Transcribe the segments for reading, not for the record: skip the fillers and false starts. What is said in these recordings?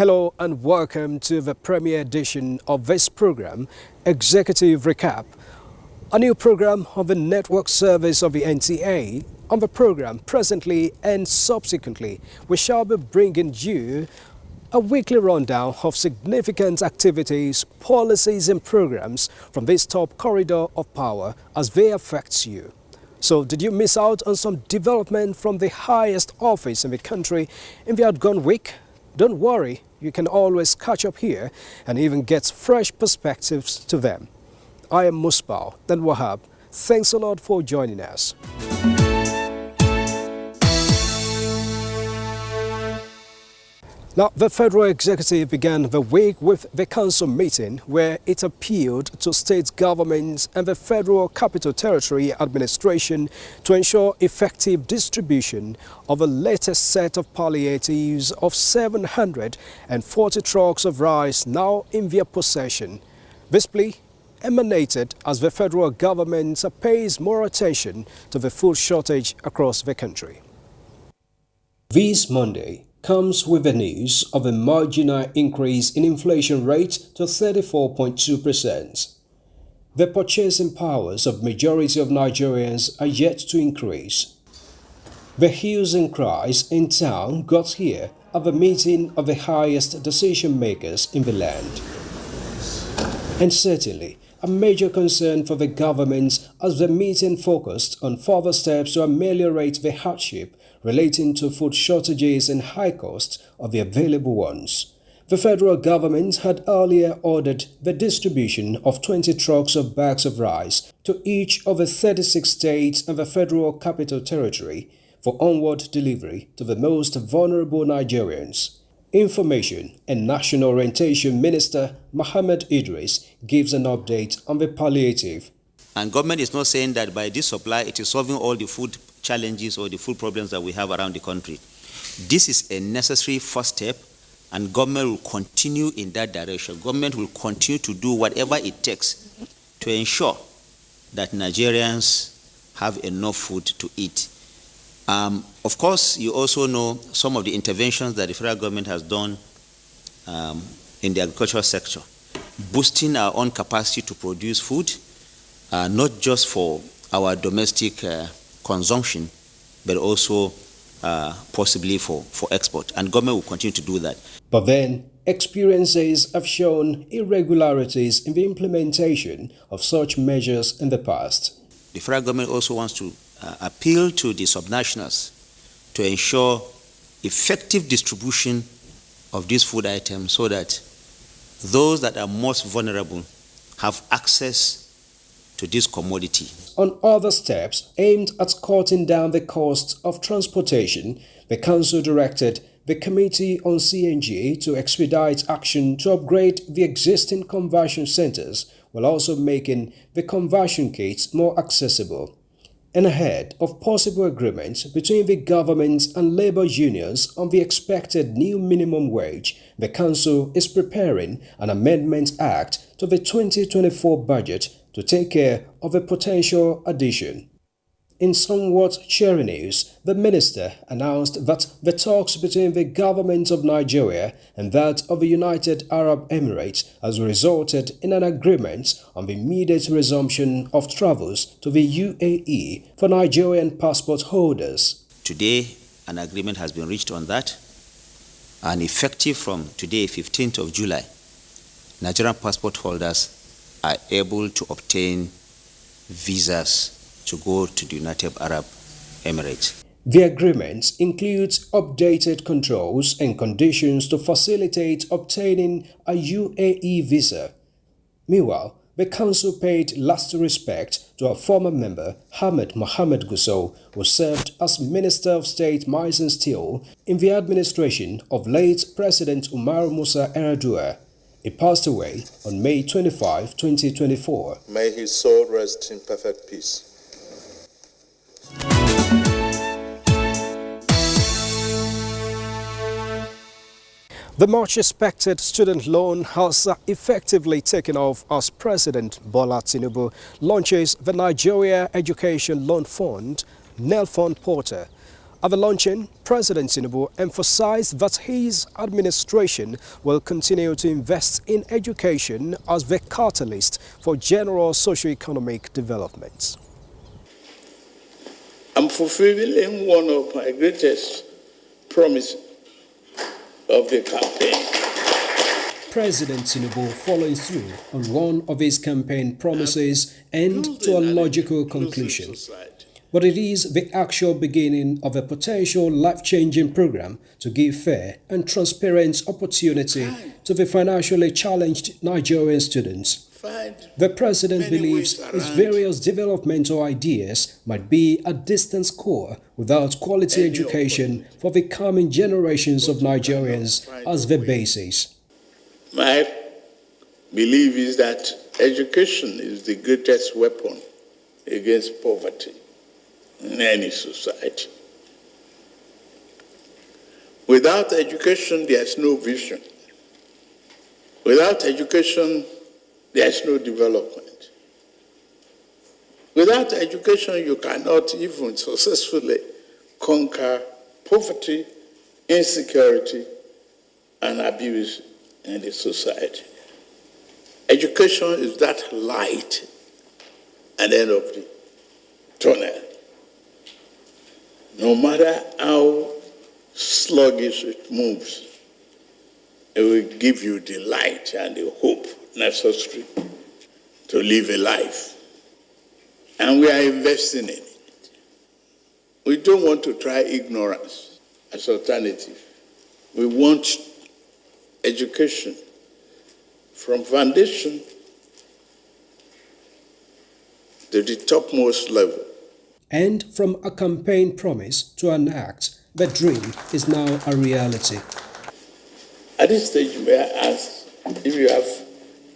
Hello and welcome to the premiere edition of this program, Executive Recap, a new program of the network service of the NTA. On the program, presently and subsequently, we shall be bringing you a weekly rundown of significant activities, policies and programs from this top corridor of power as they affect you. So did you miss out on some development from the highest office in the country in the outgone week? Don't worry, you can always catch up here and even get fresh perspectives to them. I am Musbao, then Wahab. Thanks a lot for joining us. Now, the Federal Executive began the week with the Council meeting where it appealed to state governments and the Federal Capital Territory Administration to ensure effective distribution of the latest set of palliatives of 740 trucks of rice now in their possession. This plea emanated as the federal government pays more attention to the food shortage across the country. This Monday comes with the news of a marginal increase in inflation rate to 34.2%. The purchasing powers of majority of Nigerians are yet to increase. The hues and cries in town got here at the meeting of the highest decision makers in the land. And certainly, a major concern for the government as the meeting focused on further steps to ameliorate the hardship relating to food shortages and high costs of the available ones. The federal government had earlier ordered the distribution of 20 trucks of bags of rice to each of the 36 states and the Federal Capital Territory for onward delivery to the most vulnerable Nigerians. Information and National Orientation Minister Mohammed Idris gives an update on the palliative. And government is not saying that by this supply it is solving all the food challenges or the food problems that we have around the country. This is a necessary first step, and government will continue in that direction. Government will continue to do whatever it takes to ensure that Nigerians have enough food to eat. Of course, you also know some of the interventions that the federal government has done in the agricultural sector, boosting our own capacity to produce food, not just for our domestic consumption, but also possibly for export. And government will continue to do that. But then, experiences have shown irregularities in the implementation of such measures in the past. The federal government also wants to appeal to the subnationals to ensure effective distribution of these food items so that those that are most vulnerable have access to this commodity. On other steps aimed at cutting down the cost of transportation, the Council directed the Committee on CNG to expedite action to upgrade the existing conversion centers while also making the conversion kits more accessible. And ahead of possible agreements between the government and labor unions on the expected new minimum wage, the Council is preparing an Amendment Act to the 2024 budget to take care of a potential addition. In somewhat cheery news, the minister announced that the talks between the government of Nigeria and that of the United Arab Emirates has resulted in an agreement on the immediate resumption of travels to the UAE for Nigerian passport holders. Today, an agreement has been reached on that, and effective from today, 15th of July, Nigerian passport holders are able to obtain visas to go to the United Arab Emirates. The agreement includes updated controls and conditions to facilitate obtaining a UAE visa. Meanwhile, the Council paid last respect to a former member, Ahmed Mohamed Gusau, who served as Minister of State Mines and Steel in the administration of late President Umar Musa Yar'Adua. He passed away on May 25, 2024. May his soul rest in perfect peace. The much expected student loan has effectively taken off as President Bola Tinubu launches the Nigeria Education Loan Fund, NEL Fund Portal. At the launching, President Tinubu emphasized that his administration will continue to invest in education as the catalyst for general socio-economic development. I'm fulfilling one of my greatest promises of the campaign. President Tinubu following through on one of his campaign promises and to a logical conclusion. But it is the actual beginning of a potential life-changing program to give fair and transparent opportunity to the financially challenged Nigerian students. The president believes his various developmental ideas might be a distant score without quality education for the coming generations of Nigerians as the basis. My belief is that education is the greatest weapon against poverty in any society. Without education, there's no vision. Without education, there's no development. Without education, you cannot even successfully conquer poverty, insecurity, and abuse in the society. Education is that light at the end of the tunnel. No matter how sluggish it moves, it will give you the light and the hope necessary to live a life. And we are investing in it. We don't want to try ignorance as alternative. We want education from foundation to the topmost level. And from a campaign promise to an act, the dream is now a reality. At this stage, may I ask if you have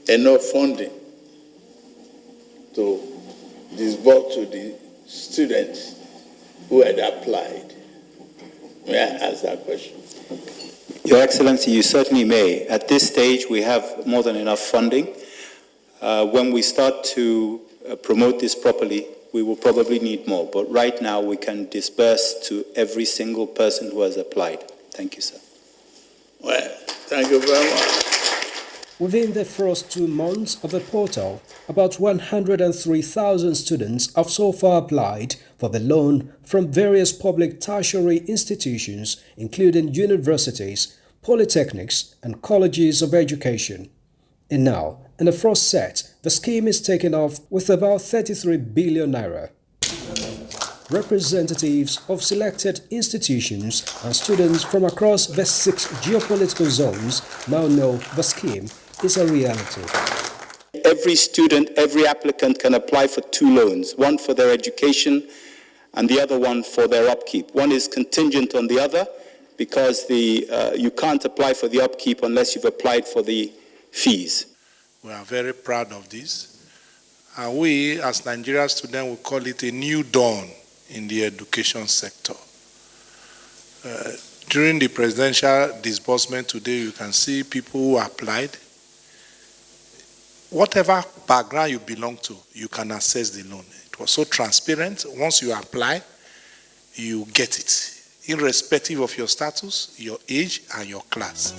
enough funding to disburse to the students who had applied? May I ask that question? Your Excellency, you certainly may. At this stage, we have more than enough funding. When we start to promote this properly, we will probably need more. But right now, we can disburse to every single person who has applied. Thank you, sir. Well, thank you very much. Within the first 2 months of the portal, about 103,000 students have so far applied for the loan from various public tertiary institutions, including universities, polytechnics, and colleges of education. And now, in the first set, the scheme is taken off with about 33 billion naira. Representatives of selected institutions and students from across the 6 geopolitical zones now know the scheme is a reality. Every student, every applicant can apply for 2 loans, one for their education and the other one for their upkeep. One is contingent on the other because you can't apply for the upkeep unless you've applied for the fees. We are very proud of this. And we, as Nigerian students, will call it a new dawn in the education sector. During the presidential disbursement today, you can see people who applied. Whatever background you belong to, you can access the loan. It was so transparent. Once you apply, you get it, irrespective of your status, your age, and your class.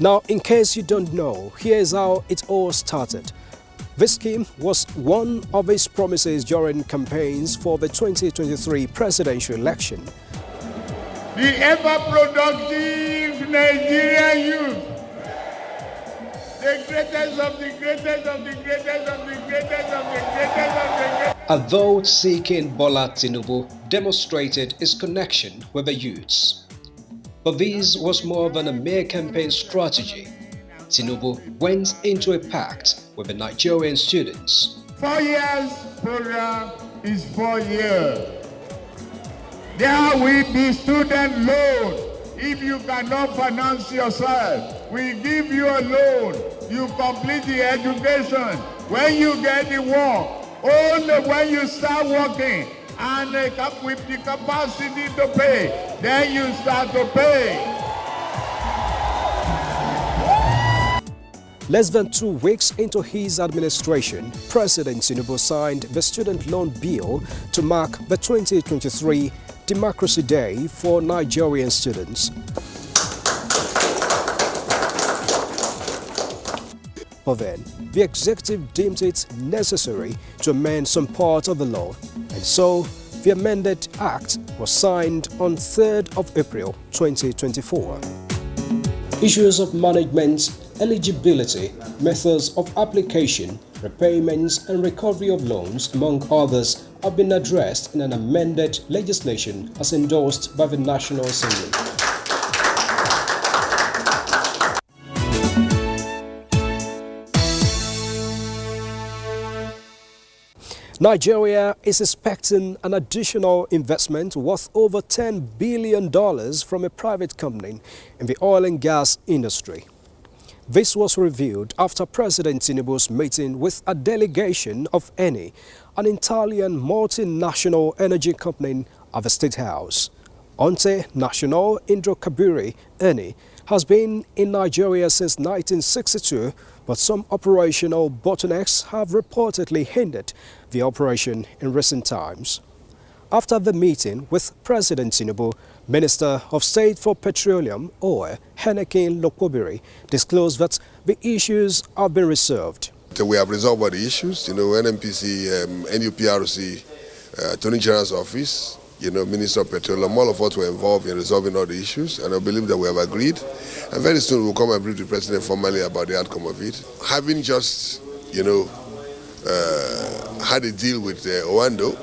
Now, in case you don't know, here's how it all started. This scheme was one of his promises during campaigns for the 2023 presidential election. The ever-productive Nigerian youth, the greatest of the greatest of the greatest of the greatest of the greatest of the greatest. A vote-seeking Bola Tinubu demonstrated his connection with the youths. But this was more than a mere campaign strategy. Tinubu went into a pact with the Nigerian students. 4 years program is 4 years. There will be student loan. If you cannot finance yourself, we give you a loan. You complete the education. When you get the work, only when you start working and with the capacity to pay, then you start to pay. Less than 2 weeks into his administration, President Tinubu signed the student loan bill to mark the 2023 Democracy Day for Nigerian students. But then, the executive deemed it necessary to amend some part of the law, and so the amended act was signed on 3rd of April 2024. Issues of management, eligibility, methods of application, repayments and recovery of loans, among others, have been addressed in an amended legislation as endorsed by the National Assembly. Nigeria is expecting an additional investment worth over $10 billion from a private company in the oil and gas industry. This was revealed after President Tinubu's meeting with a delegation of NTA, an Italian multinational energy company, at the State House. Ente Nacional Hidrocarburi, NTA, has been in Nigeria since 1962, but some operational bottlenecks have reportedly hindered the operation in recent times. After the meeting with President Tinubu, Minister of State for Petroleum, Oil, Henneken Lokobiri, disclosed that the issues have been resolved. We have resolved all the issues, NNPC, NUPRC, Attorney General's Office, Minister of Petroleum, all of us were involved in resolving all the issues, and I believe that we have agreed. And very soon we'll come and brief the President formally about the outcome of it. Having just, had a deal with Owando,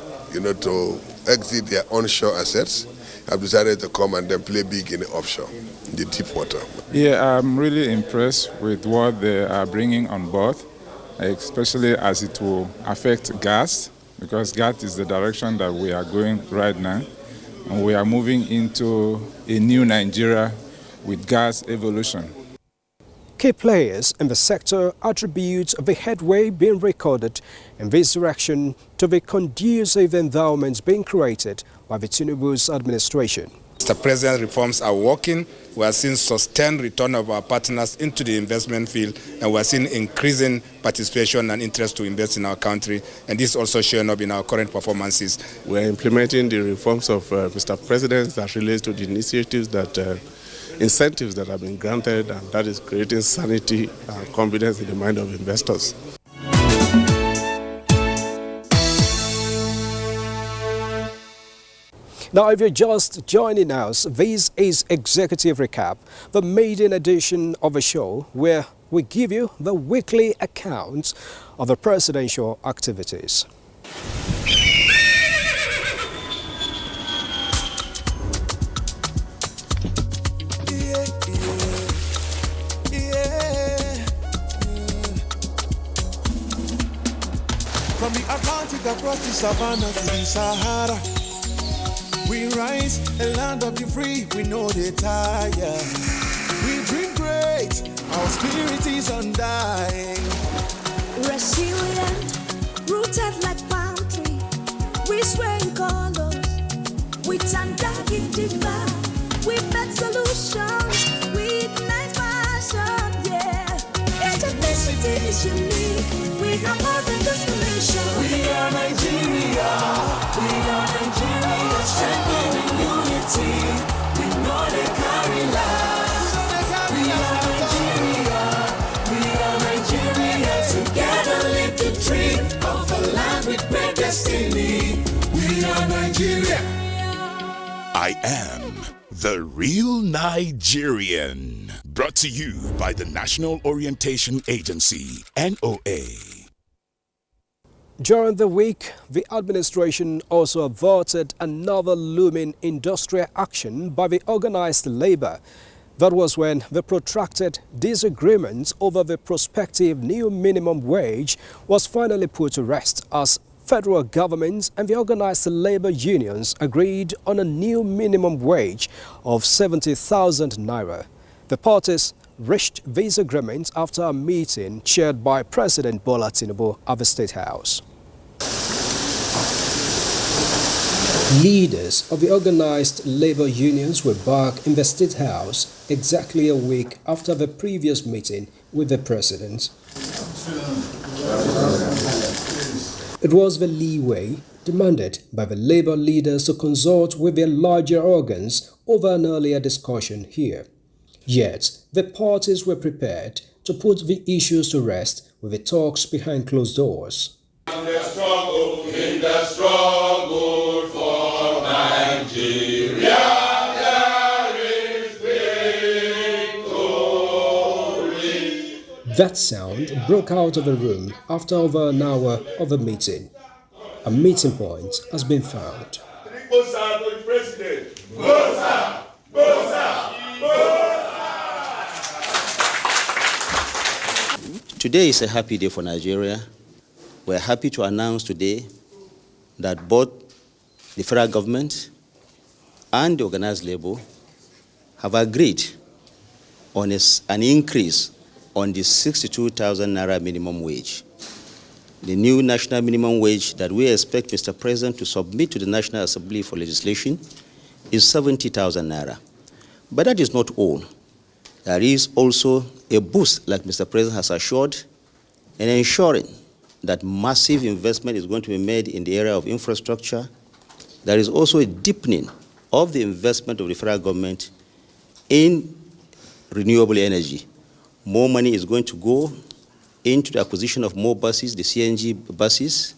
to exit their onshore assets, I've decided to come and then play big in the offshore, in the deep water. Yeah, I'm really impressed with what they are bringing on board, especially as it will affect gas, because gas is the direction that we are going right now. And we are moving into a new Nigeria with gas evolution. Key players in the sector attribute the headway being recorded in this direction to the conducive environments being created by the Tinubu's administration. Mr. President, reforms are working. We are seeing sustained return of our partners into the investment field, and we are seeing increasing participation and interest to invest in our country, and this is also showing up in our current performances. We are implementing the reforms of Mr. President that relates to the initiatives that incentives that have been granted, and that is creating sanity and confidence in the mind of investors. Now, if you're just joining us, this is Executive Recap, the maiden edition of a show where we give you the weekly accounts of the presidential activities. From the Atlantic across the savannah to the Sahara, we rise, a land of the free, we know they tire. We dream great, our spirit is undying. Resilient, rooted like palm tree, we sway in colors, we turn dark into light, we make solutions, we ignite passion, yeah. Ethnicity is unique, we have more than just a nation. We are Nigeria, we are Nigeria, strengthening unity, we know they carry lives. We are Nigeria, we are Nigeria, together live the dream of a land with great destiny. We are Nigeria. I am the real Nigerian. Brought to you by the National Orientation Agency, NOA. During the week, the administration also averted another looming industrial action by the organized labor. That was when the protracted disagreement over the prospective new minimum wage was finally put to rest as federal government and the organized labor unions agreed on a new minimum wage of 70,000 naira. The parties reached this agreement after a meeting chaired by President Bola Tinubu at the State House. Leaders of the organized labor unions were back in the State House exactly a week after the previous meeting with the president. It was the leeway demanded by the Labour leaders to consult with their larger organs over an earlier discussion here. Yet, the parties were prepared to put the issues to rest with the talks behind closed doors. In the struggle for Nigeria, there is victory. That sound broke out of the room after over an hour of a meeting. A meeting point has been found. Today is a happy day for Nigeria. We're happy to announce today that both the federal government and the organized labor have agreed on an increase on the 62,000 naira minimum wage. The new national minimum wage that we expect Mr. President to submit to the National Assembly for legislation is 70,000 naira. But that is not all. There is also a boost, like Mr. President has assured, in ensuring that massive investment is going to be made in the area of infrastructure. There is also a deepening of the investment of the federal government in renewable energy. More money is going to go into the acquisition of more buses, the CNG buses.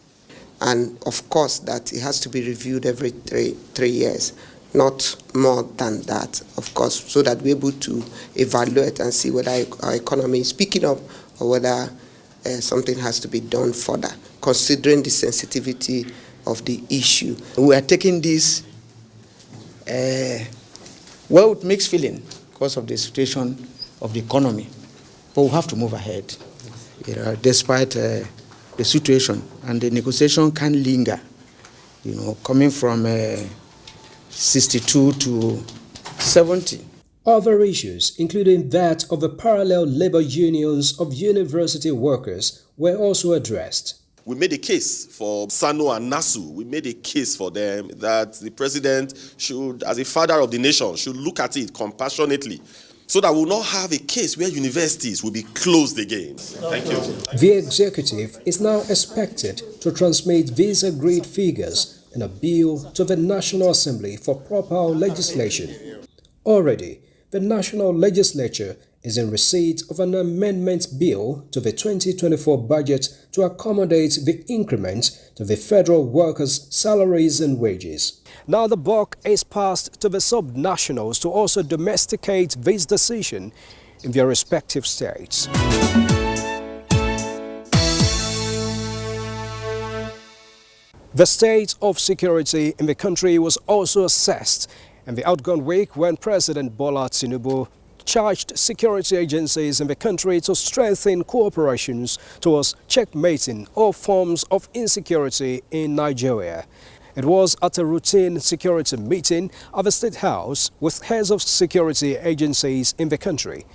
And of course that it has to be reviewed every three years, not more than that, of course, so that we're able to evaluate and see whether our economy is picking up or whether something has to be done further, considering the sensitivity of the issue. We are taking this well with mixed feeling because of the situation of the economy, but we have to move ahead. Despite the situation, and the negotiation can linger, coming from 62 to 70. Other issues, including that of the parallel labor unions of university workers, were also addressed. We made a case for Sano and Nasu. We made a case for them that the president should, as a father of the nation, should look at it compassionately, so that we will not have a case where universities will be closed again. Thank you. The executive is now expected to transmit these agreed figures in a bill to the National Assembly for proper legislation. Already, the National Legislature is in receipt of an amendment bill to the 2024 budget to accommodate the increment to the federal workers' salaries and wages. Now the buck is passed to the sub-nationals to also domesticate this decision in their respective states. The state of security in the country was also assessed in the outgone week when President Bola Tinubu charged security agencies in the country to strengthen cooperations towards checkmating all forms of insecurity in Nigeria. It was at a routine security meeting at the State House with heads of security agencies in the country.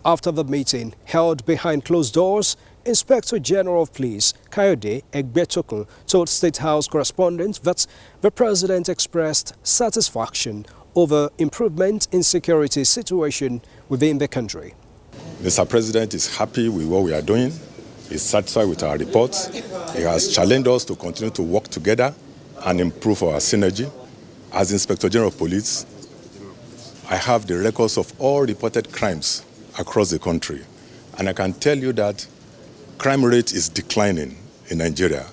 After the meeting, held behind closed doors, Inspector General of Police Kayode Egbetokun told State House correspondents that the President expressed satisfaction over improvement in security situation within the country. Mr. President is happy with what we are doing. He's satisfied with our reports. He has challenged us to continue to work together and improve our synergy. As Inspector General of Police, I have the records of all reported crimes across the country. And I can tell you that crime rate is declining in Nigeria.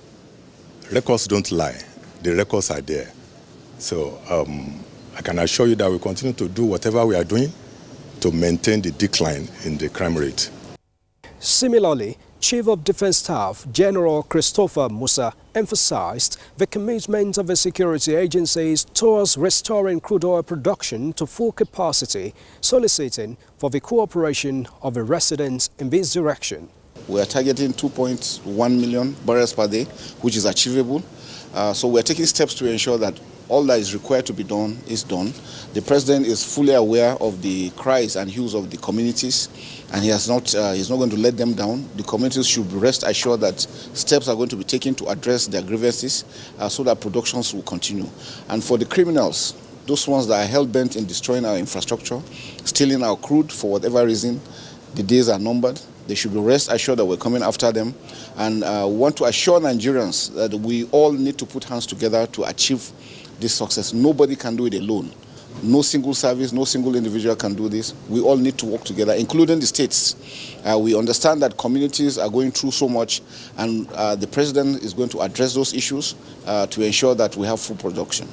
Records don't lie. The records are there. So I can assure you that we continue to do whatever we are doing to maintain the decline in the crime rate. Similarly, Chief of Defense Staff General Christopher Musa emphasized the commitment of the security agencies towards restoring crude oil production to full capacity, soliciting for the cooperation of the residents in this direction. We are targeting 2.1 million barrels per day, which is achievable. So we are taking steps to ensure that all that is required to be done is done. The president is fully aware of the cries and hues of the communities, and he's not going to let them down. The communities should rest assured that steps are going to be taken to address their grievances so that productions will continue. And for the criminals, those ones that are hell-bent in destroying our infrastructure, stealing our crude for whatever reason, the days are numbered. They should be rest assured that we're coming after them, and want to assure Nigerians that we all need to put hands together to achieve this success. Nobody can do it alone. No single service, no single individual can do this. We all need to work together, including the states. We understand that communities are going through so much, and the president is going to address those issues to ensure that we have full production.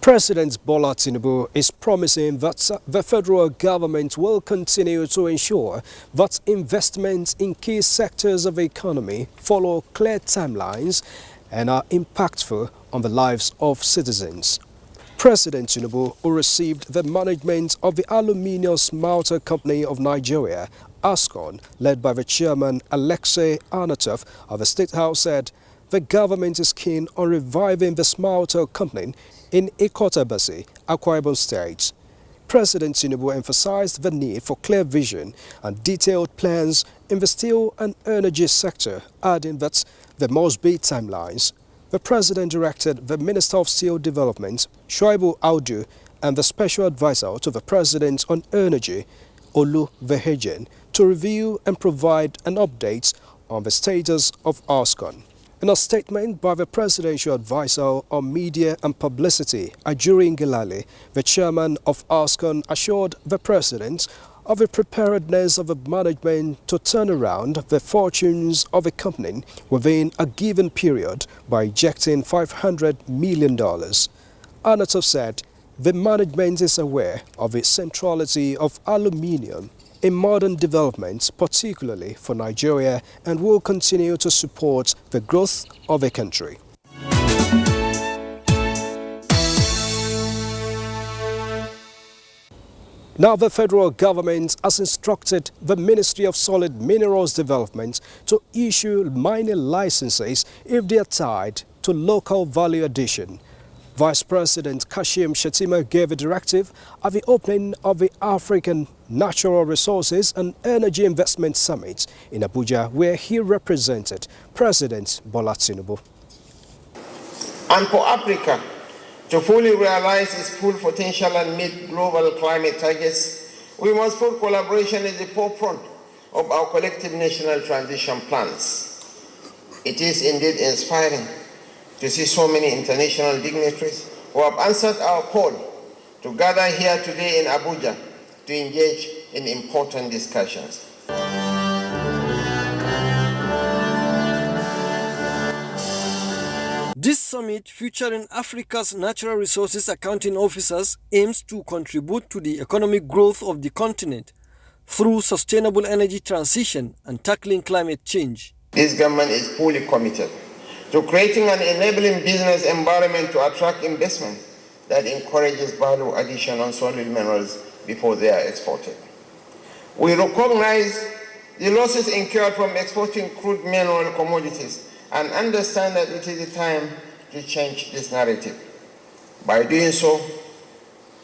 President Bola Tinubu is promising that the federal government will continue to ensure that investments in key sectors of the economy follow clear timelines and are impactful on the lives of citizens. President Tinubu, who received the management of the Aluminium Smelter Company of Nigeria, ASCON, led by the chairman Alexei Anatov of the State House, said the government is keen on reviving the smelter company in Ikotabasi, Akwa Ibom State. President Tinubu emphasized the need for clear vision and detailed plans in the steel and energy sector, adding that there must be timelines. The president directed the Minister of Steel Development, Shoaibu Audu, and the Special Advisor to the President on Energy, Olu Vehejen, to review and provide an update on the status of ASCON. In a statement by the Presidential Advisor on Media and Publicity, Ajuri Ngelale, the chairman of ASCON assured the President of the preparedness of the management to turn around the fortunes of the company within a given period by injecting $500 million. Anatov said the management is aware of the centrality of aluminium in modern developments, particularly for Nigeria, and will continue to support the growth of the country. Now, the federal government has instructed the Ministry of Solid Minerals Development to issue mining licenses if they are tied to local value addition. Vice President Kashim Shettima gave a directive at the opening of the African Natural Resources and Energy Investment Summit in Abuja, where he represented President Bola Tinubu. And for Africa to fully realize its full potential and meet global climate targets, we must put collaboration at the forefront of our collective national transition plans. It is indeed inspiring to see so many international dignitaries who have answered our call to gather here today in Abuja to engage in important discussions. This summit, featuring Africa's natural resources accounting officers, aims to contribute to the economic growth of the continent through sustainable energy transition and tackling climate change. This government is fully committed to creating an enabling business environment to attract investment that encourages value addition on solid minerals before they are exported. We recognize the losses incurred from exporting crude mineral commodities and understand that it is the time to change this narrative. By doing so,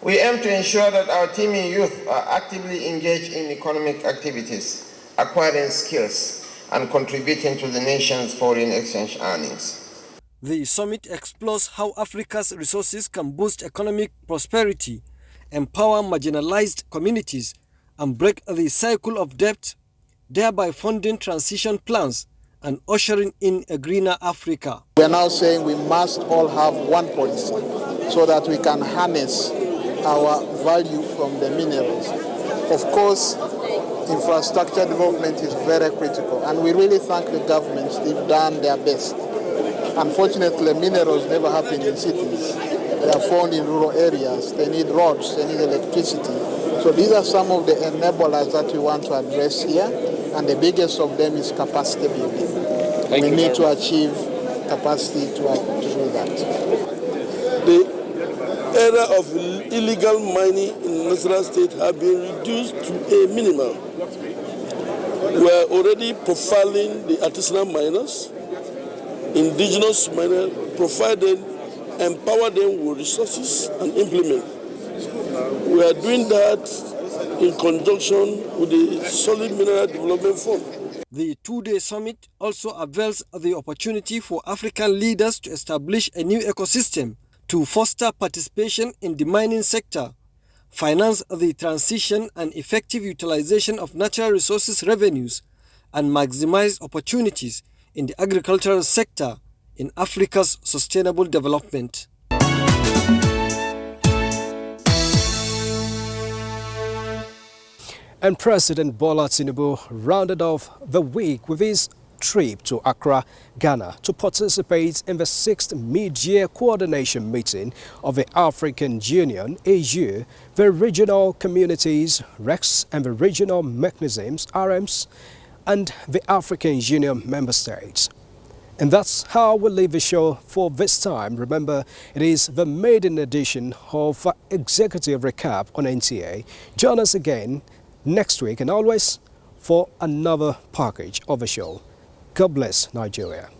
we aim to ensure that our teeming youth are actively engaged in economic activities, acquiring skills, and contributing to the nation's foreign exchange earnings. The summit explores how Africa's resources can boost economic prosperity, empower marginalized communities, and break the cycle of debt, thereby funding transition plans and ushering in a greener Africa. We are now saying we must all have one policy so that we can harness our value from the minerals. Of course, infrastructure development is very critical, and we really thank the governments. They've done their best. Unfortunately, minerals never happen in cities. They are found in rural areas. They need roads, they need electricity. So these are some of the enablers that we want to address here, and the biggest of them is capacity building. We need to achieve capacity to do that. The era of illegal mining in Nasarawa State have been reduced to a minimum. We are already profiling the artisanal miners, indigenous miners, provide them, empower them with resources and implement. We are doing that in conjunction with the Solid Mineral Development Fund. The two-day summit also avails the opportunity for African leaders to establish a new ecosystem to foster participation in the mining sector, finance the transition and effective utilization of natural resources revenues, and maximize opportunities in the agricultural sector in Africa's sustainable development. And President Bola Tinubu rounded off the week with his trip to Accra, Ghana, to participate in the 6th mid-year coordination meeting of the African Union, AU, the regional communities, RECs, and the regional mechanisms, RMs, and the African Union member states. And that's how we'll leave the show for this time. Remember, it is the maiden edition of Executive Recap on NTA. Join us again next week and always for another package of the show. God bless Nigeria.